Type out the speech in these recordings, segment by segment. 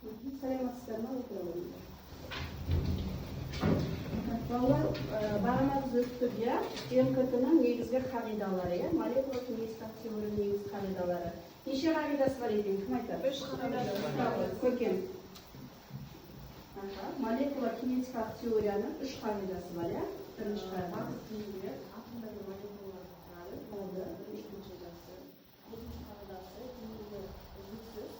Саламатсыздар ма? Балалар, бағана біз өттік, иә, МКТ-нің негізгі қағидалары, иә, молекула кинетикалық теорияның негізгі қағидалары. Неше қағидасы бар екен, кім айтады? 3 қағидасы. Көркем. Молекула кинетикалық теорияның 3 қағидасы бар, иә? Бірінші қағида. Атомдардың молекулаларды құрады. Болды. Екінші қағидасы. Екінші қағидасы денелер үздіксіз,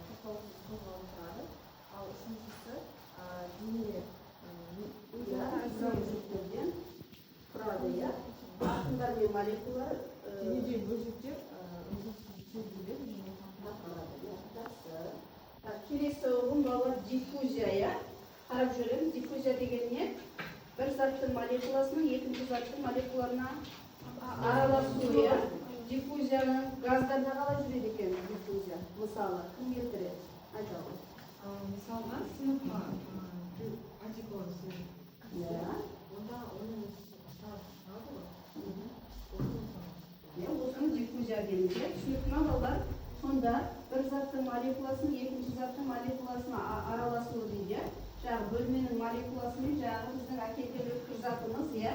тоқтаусыз қозғалып тұрады. Ал үшіншісі денелер бөлшектерден тұрады, иә. Атомдар мен молекулалар денедегі бөлшектер үздіксіз жүргізіледі және тұрады. Жақсы. Келесі ұғым балалар диффузия, иә. Қарап жүреміз. Диффузия деген не? Bir zattың молекуласының екінші заттың молекуларына араласуы, иә. Диффузияның газдарда қалай жүреді екен диффузия? Мысалы, кім келтіреді? Айталым. Мысалға, сыныққа антиклон сүйеді. Иә. Онда оның шығады ғой. Осыны диффузия дейміз, иә. Түсінікті ма балалар? Сонда бір заттың молекуласының екінші заттың молекуласына араласуы дейді. Жаңағы бөлменің молекуласымен жаңағы біздің әкелген өткір затымыз, иә,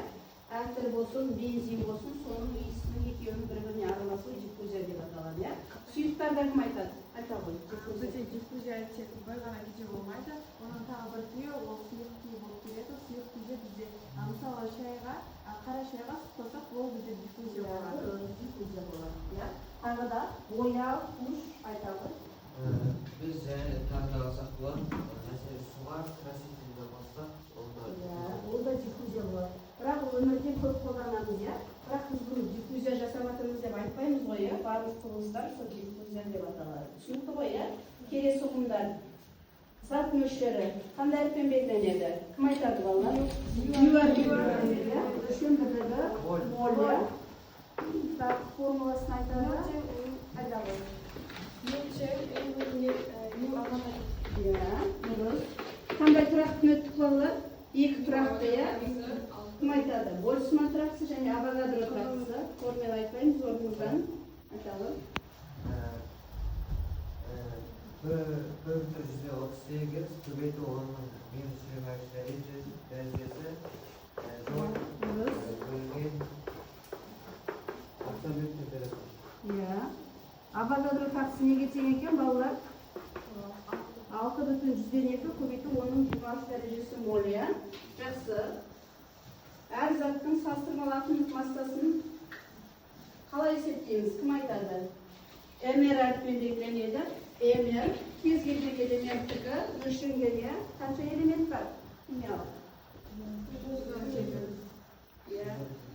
әртүрлі болсын, бензин болсын, соның иісінің екеуінің бір-біріне араласуы диффузия деп аталады, иә. Сұйықтарда кім айтады? Айта ғой. Диффузия тек бір ғана күйде болмайды. Оның тағы бір күйі, ол сұйық күйі болып келеді. Сұйық күйде бізде мысалы шайға, қара шайға сұқпасақ, ол бізде диффузия болады. Диффузия болады, иә. Тағы да бояу, туш айта ғой. Biz tarda alsak bular, mesela sular, krasитель бассақ, ол да диффузия болады. Бірақ өмірде көп қолданамыз, иә. Бірақ біз бұны диффузия жасаматымыз деп айтпаймыз ғой, иә. Барлық құбылыстар сол диффузия деп аталады. Түсінікті ғой, иә. Келесі ұғымдар. Зат мөлшері қандай әріппен белгіленеді? Кім айтады балалар? Өлшем бірлігі моль, иә. Формуласын айтады. Айтады. Қандай тұрақты нөттік балалар? Екі тұрақты, иә? Кім айтады? Больцман тұрақтысы және Авогадро тұрақтысы. Формула айтпаймыз, орнымыздан айталым. 1/138 көбейту 10-ның -25 дәрежесі бөлінген абсолютті температура. Иә. Авогадро тұрақтысы неге тең екен балалар? 6/102 көбейту 10-ның 23 дәрежесі моль, иә. Жақсы. Әр заттың салыстырмалы атомдық массасын қалай есептейміз? Кім айтады? МР әріппен белгіленеді. МР кез келген элементтікі өлшенген, иә. Қанша элемент бар? Химиялық.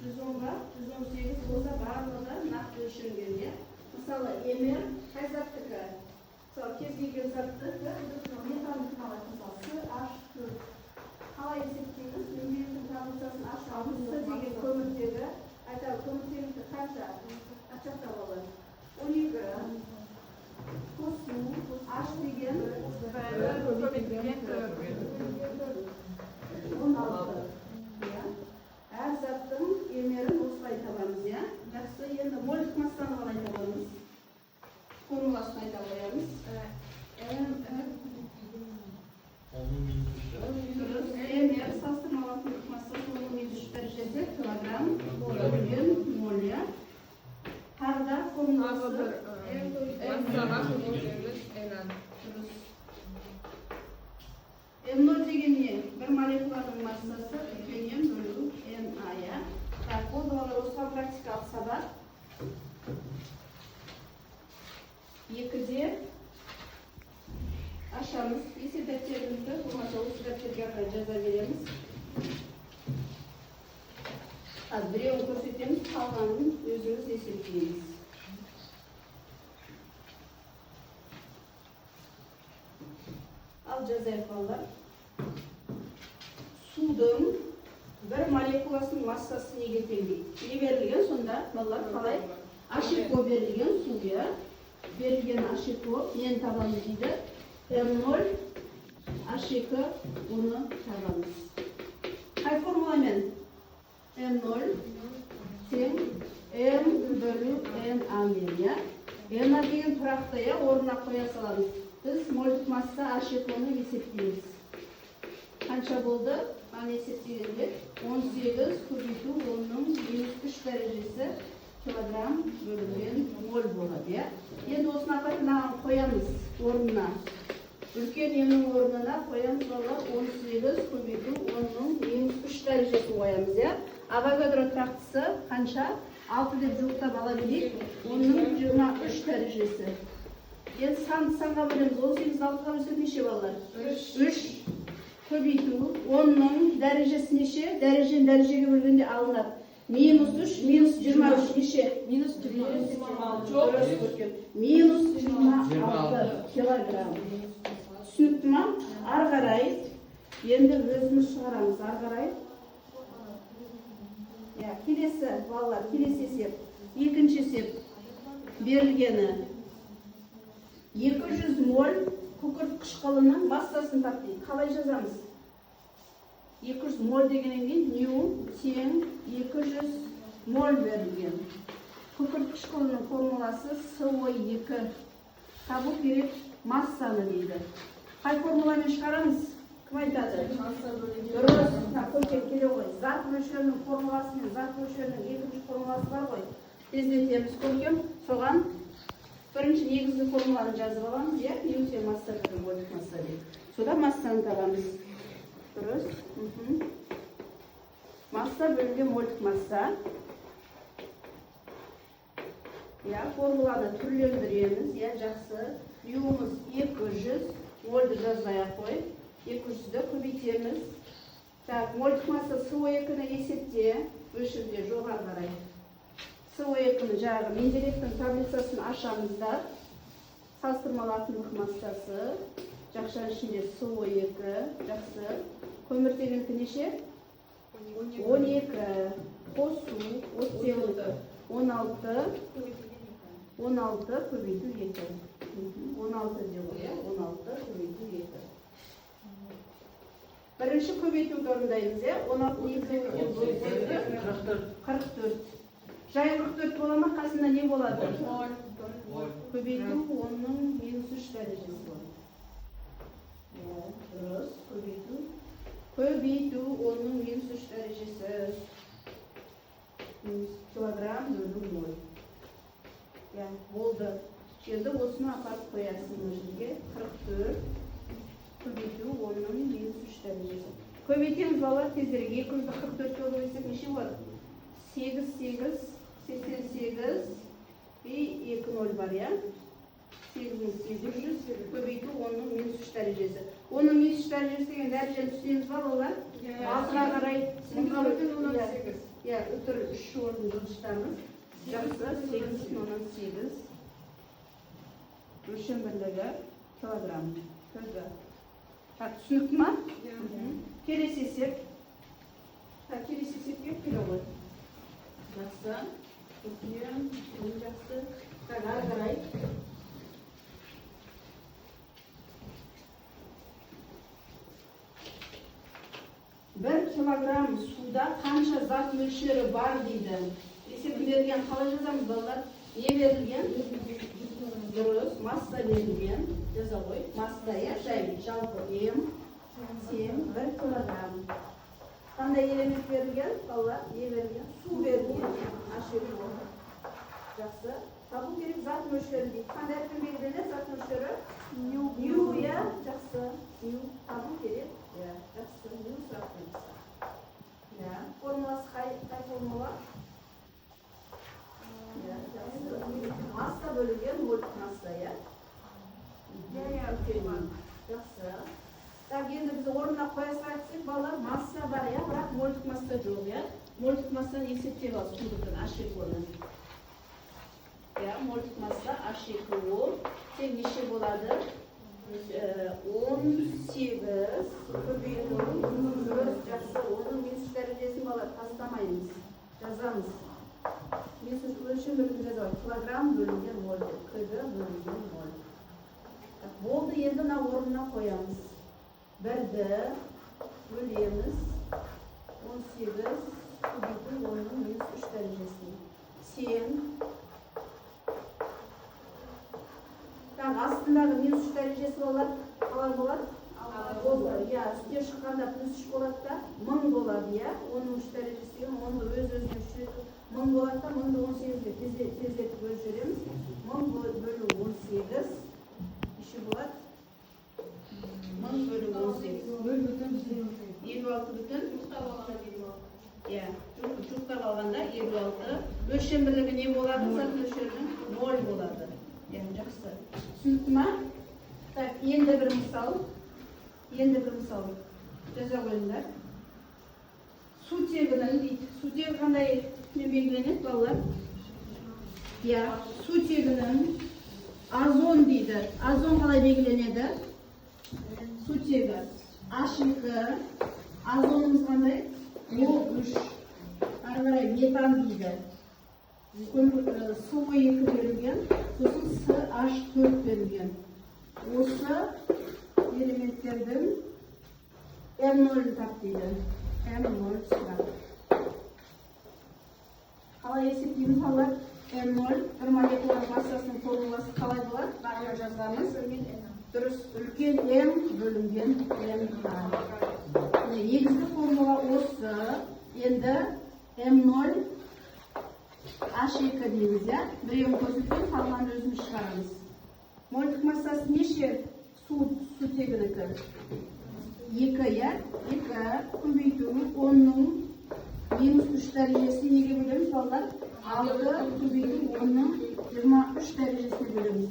110-ға 118 болса барлығы нақты өлшенген, иә. Мысалы, МР қай заттікі? Мысалы, кез келген заттікі металдың таблицасы H4. Қалай есептейміз? Металдың таблицасын H6 деген көміртегі. Айтады, көміртегі қанша? Қаншақта болады? 12. Қосу H деген 16. Әр заттың емерін осылай табамыз, иә. Жақсы, енді мольдік массаны қалай табамыз? Формуласын айта қоямыз. Емер салыстырмалы атомдық массасы 10-3 дәрежесі килограмм бөлінген моль, иә. Тағы да формуласы М0 деген не? Бір молекуланың массасы үлкен М бөлу МА, иә. Бұл балалар осыған практикалық сабақ. 2-де ашамыз. Есеп дәптерімізді, болмаса осы дәптерге қарай жаза береміз. Біреуін көрсетеміз, қалғанын өзіміз есептейміз. Ал жазайық балалар. Судың бір молекуласының массасы неге тең дейді? Не берілген сонда? Балалар қалай? H2O берілген суға. Берілген H2O нені табамыз дейді? M0 H2 оны табамыз. Қай формуламен? M0 тең M бөлу NA мен, иә. NA деген тұрақты, иә, орнына қоя саламыз. Biz moldik massa H2'ni есептейміз. Қанша болды? Аны есептегенде 18 көбейту 10-ның -3 дәрежесі килограмм бөлінген моль болады, иә? Енді осыны апатынан қоямыз орнына. Үлкен емнің орнына қоямыз балалар 18 көбейту 10-ның -3 дәрежесін қоямыз, иә? Авогадро тұрақтысы қанша? 6 деп жуықтап ала берейік, 10-ның 23 дәрежесі. Енді санға бөлеміз, 18-ді 6-ға бөлсек неше балалар? 3 көбейту 10-ның дәрежесі неше? Дәрежені дәрежеге бөлгенде алынады. -3, -23 неше? -26 килограмм. Түсінікті ма? Ары қарай. Енді өзіміз шығарамыз. Ары қарай. Келесі балалар, келесі есеп. Екінші есеп берілгені 200 моль күкірт қышқылының массасын тап дейді. Қалай жазамыз? 200 моль дегеннен кейін нью тең 200 моль берілген. Күкірт қышқылының формуласы СО2. Табу керек массаны дейді. Қай формуламен шығарамыз? Кім айтады? Дұрыс. Көкен келе ғой. Зат мөлшерінің формуласы мен зат мөлшерінің екінші формуласы бар ғой. Тездетеміз көркем. Соған бірінші негізгі формуланы жазып аламыз, иә? Ньютон масса бөлінген молдік масса дейді. Сода массаны табамыз. Дұрыс. Масса бөлінген молдік масса. Формуланы түрлендіреміз, жақсы. Ньюмыз 200, мольді жазбай-ақ қой. 200-ді көбейтеміз. Молдік масса СО2-ні есепте, өшірде жоғары қарай. СО2-ні жағы Менделеевтің таблицасын ашамыздар. Салыстырмалы атомдық массасы. Жақшаның ішінде СО2, жақсы. Көміртегінікі неше? 12. Қосу, оттегінікі 16. 16 көбейту 2. 16 деп ғой, 16 көбейту 2. Бірінші көбейтуді орындаймыз, 16 44. Жай 44 бола ма, қасында не болады? Көбейту 10-ның -3 дәрежесі болады. Дұрыс, көбейту 10-ның -3 дәрежесі. Килограмм бөлу моль. Болды. Енді осыны апарып қоясың жерге. 44 көбейту 10-ның -3 дәрежесі. Көбейтеміз балалар тездерек. 200-ді 44-ке көбейтсек неше болады? 8, 88 и 2 0 бар, иә? 8800 көбейту 10-ның -3 дәрежесі. 10-ның -3 дәрежесі деген дәрежені түсінеміз ба балалар? Алтыға қарай. Үтір 3 орын жылыштамыз. Жақсы, 8,8. Өлшем бірлігі килограмм. Түсінікті ма? Келесі есеп. Келесі есепке келе ғой. Жақсы. Жақсы. Ары қарай. 1 килограмм суда қанша зат мөлшері бар дейді. Есеп берілген, қалай жазамыз балалар? Не берілген? Дұрыс, масса берілген. Жаза ғой. Масса, жалпы М, 1 килограмм. Қандай элемент берілген? Балалар, не берілген? Су берілген. H2O. Жақсы. Табу керек зат мөлшері дейді. Қандай әрпен белгіленеді зат мөлшері? Нью, жақсы. Нью, табу керек. Жақсы, нью зат мөлшері. Формуласы қай формула? Масса бөлінген молдік масса, жақсы. Енді біз орнына қоя салсақ, балалар масса бар, бірақ молдік масса жоқ, молдік массаны есептеп ал, судың H2O-ны. Молдік масса H2O тең неше болады? 18 көбейту 4, жақсы. Оның -3 дәрежесін балалар тастамаймыз, жазамыз. Өлшем бөлінген жазамыз. Килограмм бөлінген моль, КГ бөлінген моль. Болды, енді орнына қоямыз. 1-ді бөлеміз 18 көбейту 10-ның -3 дәрежесін. Тең. Так, астындағы минус 3 дәрежесі балалар қалай болады? Иә, үстіне шыққанда плюс 3 болады да, 1000 болады, иә. Оның 3 дәрежесі деген 10-ды өз-өзіне 1000 болады да, 1000-ды 18-ге тездетіп бөліп жібереміз. 1000 бөлу 18 неше болады? 1000 бөлу 18. 56 бүтін. Иә, жуықтап алғанда 56. Өлшем бірлігі не болады? Зат мөлшерінің 0 болады. Иә, жақсы. Түсінікті ма? Так, енді бір мысал жаза қойыңдар. Сутегінің дейді. Сутегі қандай белгіленеді, балалар? Иә, сутегінің озон дейді. Озон қалай белгіленеді? Сутегі H2, озонымыз қандай? O3. Ары қарай метан дейді. SO2 берілген, сосын CH4 берілген. Осы элементтердің M0-ін тап дейді. M0 сұрақ. Қалай есептейміз балалар? M0 бір молекуланың массасының формуласы қалай болады? Бағана жазғанымыз. Дұрыс, үлкен M бөлінген M. Негізгі формула осы. Енді M0 H2 дейміз, иә? Біреуін көрсеткен, қалғанды өзіміз шығарамыз. Мольдық массасы неше? Сутегінікі 2, иә? 2 көбейту 10-ның минус 3 дәрежесін неге бөлеміз, балалар? 6 көбейту 10-ның 23 дәрежесіне бөлеміз.